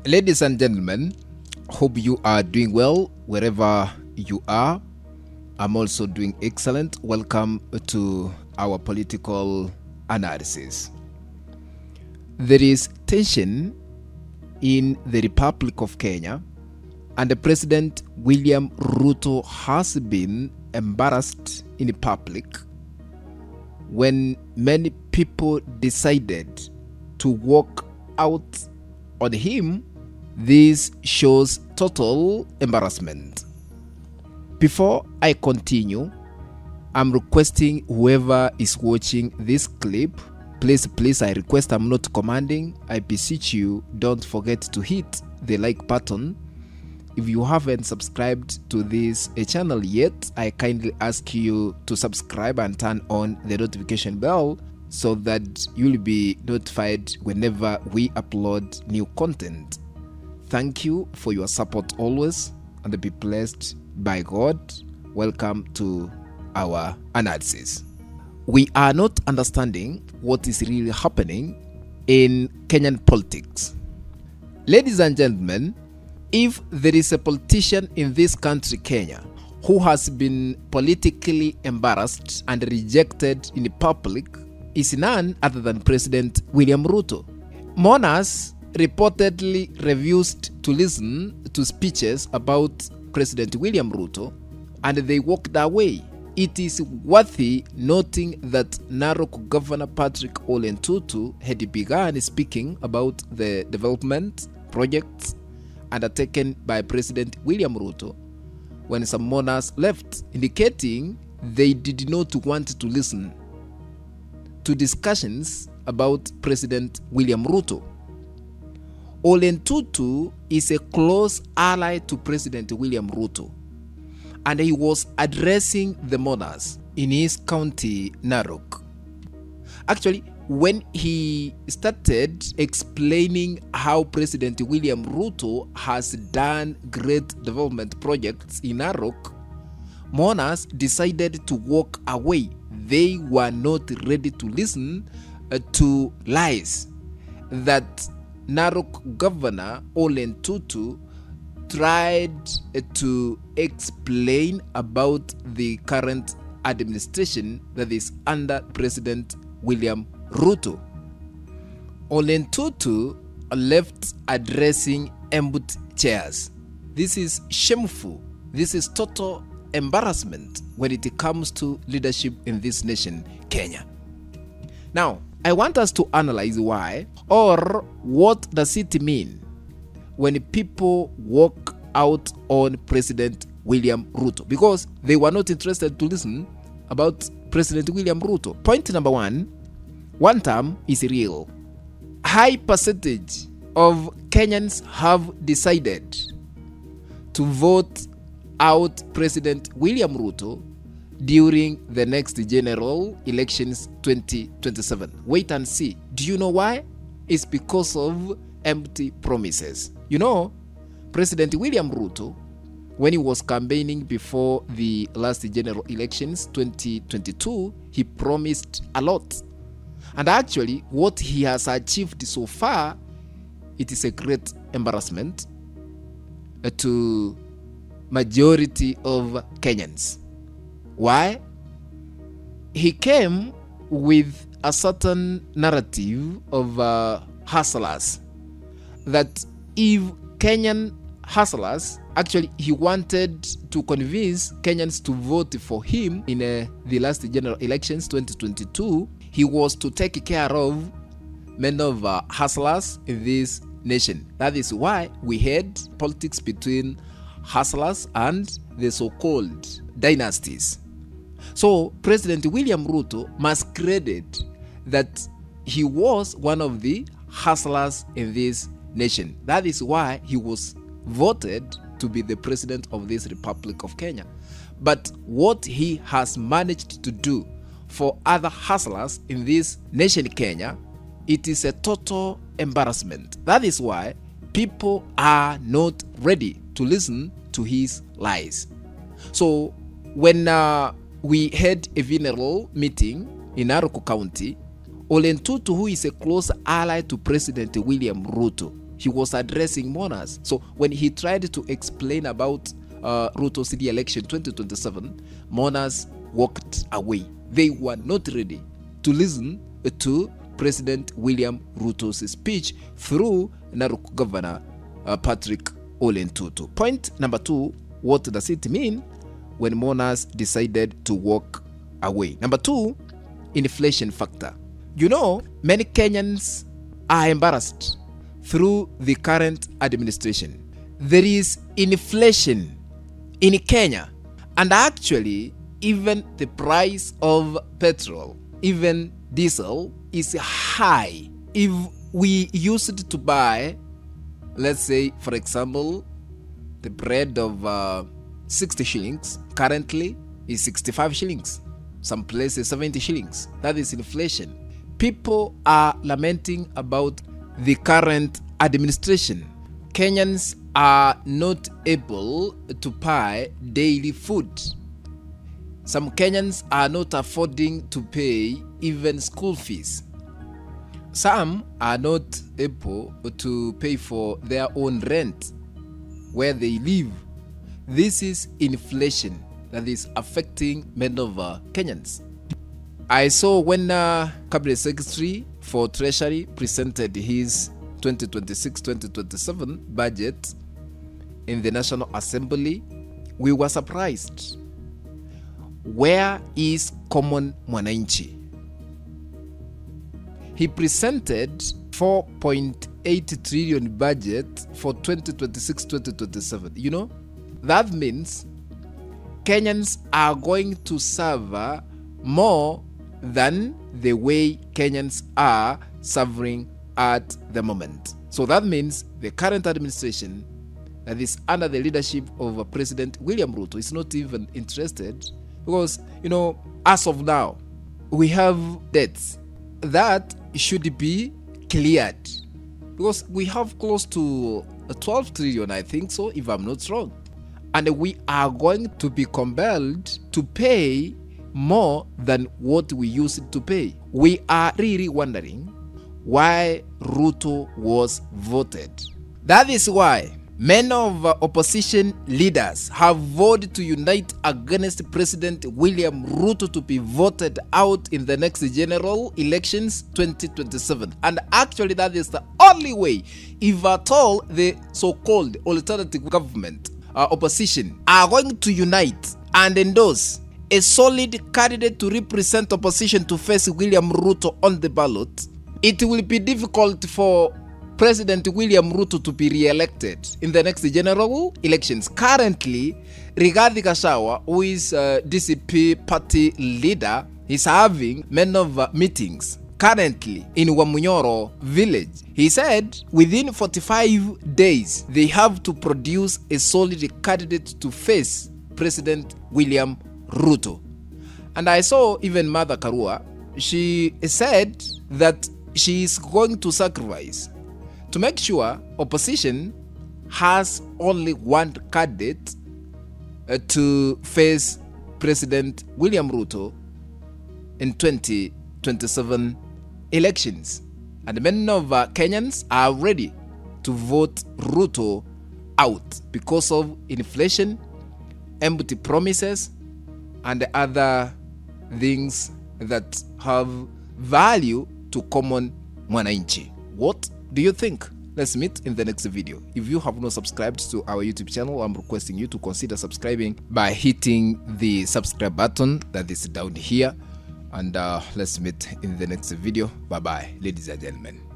Ladies and gentlemen, hope you are doing well wherever you are. I'm also doing excellent. Welcome to our political analysis. There is tension in the Republic of Kenya, and the President William Ruto has been embarrassed in public when many people decided to walk out on him. This shows total embarrassment. Before I continue, I'm requesting whoever is watching this clip, please, I request, I'm not commanding, I beseech you, don't forget to hit the like button. If you haven't subscribed to this channel yet, I kindly ask you to subscribe and turn on the notification bell so that you'll be notified whenever we upload new content. Thank you for your support always, and be blessed by God. Welcome to our analysis. We are not understanding what is really happening in Kenyan politics. Ladies and gentlemen, if there is a politician in this country, Kenya, who has been politically embarrassed and rejected in the public, is none other than President William Ruto. Mourners reportedly refused to listen to speeches about President William Ruto, and they walked away. It is worthy noting that Narok Governor Patrick Ole Ntutu had begun speaking about the development projects undertaken by President William Ruto when some mourners left, indicating they did not want to listen to discussions about President William Ruto. Ole Ntutu is a close ally to President William Ruto, and he was addressing the mourners in his county, Narok. Actually, when he started explaining how President William Ruto has done great development projects in Narok, mourners decided to walk away. They were not ready to listen to lies that Narok Governor Ole Ntutu tried to explain about the current administration that is under President William Ruto. Ole Ntutu left addressing empty chairs. This is shameful. This is total embarrassment when it comes to leadership in this nation, Kenya. Now, I want us to analyze why, or what does it mean when people walk out on President William Ruto, because they were not interested to listen about President William Ruto. Point number one term is real. High percentage of Kenyans have decided to vote out President William Ruto during the next general elections 2027. Wait and see. Do you know why? It's because of empty promises. You know, President William Ruto, when he was campaigning before the last general elections 2022, he promised a lot. And actually, what he has achieved so far, it is a great embarrassment to majority of Kenyans. Why? He came with a certain narrative of hustlers, that if Kenyan hustlers, actually he wanted to convince Kenyans to vote for him in the last general elections 2022, he was to take care of many of hustlers in this nation. That is why we had politics between hustlers and the so-called dynasties. So President William Ruto must credit that he was one of the hustlers in this nation. That is why he was voted to be the president of this Republic of Kenya. But what he has managed to do for other hustlers in this nation, Kenya, it is a total embarrassment. That is why people are not ready to listen to his lies. So when we had a funeral meeting in Narok County, Ole Ntutu, who is a close ally to President William Ruto, he was addressing mourners. So when he tried to explain about Ruto city election 2027, mourners walked away. They were not ready to listen to President William Ruto's speech through Narok Governor Patrick Ole Ntutu. Point number 2, what does it mean when mourners decided to walk away? Number 2, inflation factor. You know, many Kenyans are embarrassed through the current administration. There is inflation in Kenya, and actually even the price of petrol, even diesel, is high. If we used to buy, let's say for example, the bread of 60 shillings, currently is 65 shillings. Some places 70 shillings. That is inflation. People are lamenting about the current administration. Kenyans are not able to buy daily food. Some Kenyans are not affording to pay even school fees. Some are not able to pay for their own rent where they live. This is inflation that is affecting many of Kenyans. I saw when Cabinet Secretary for Treasury presented his 2026-2027 budget in the National Assembly, we were surprised. Where is common mwananchi? He presented 4.8 trillion budget for 2026-2027. You know, that means Kenyans are going to suffer more than the way Kenyans are suffering at the moment. So that means the current administration that is under the leadership of President William Ruto is not even interested, because, you know, as of now, we have debts that should be cleared, because we have close to 12 trillion, I think so, if I'm not wrong. And we are going to be compelled to pay more than what we used to pay. We are really wondering why Ruto was voted. That is why many of opposition leaders have voted to unite against President William Ruto to be voted out in the next general elections 2027. And actually that is the only way, if at all the so-called alternative government opposition are going to unite and endorse a solid candidate to represent opposition to face William Ruto on the ballot. It will be difficult for President William Ruto to be re-elected in the next general elections. Currently, Rigathi Gachagua, who is DCP party leader, is having many of meetings currently in Wamunyoro village. He said within 45 days, they have to produce a solid candidate to face President William Ruto. And I saw even Mother Karua, she said that she is going to sacrifice to make sure opposition has only one candidate to face President William Ruto in 2027 elections. And many of Kenyans are ready to vote Ruto out because of inflation, empty promises, and other things that have value to common mwananchi. What do you think? Let's meet in the next video. If you have not subscribed to our YouTube channel, I'm requesting you to consider subscribing by hitting the subscribe button that is down here. And let's meet in the next video. Bye bye, ladies and gentlemen.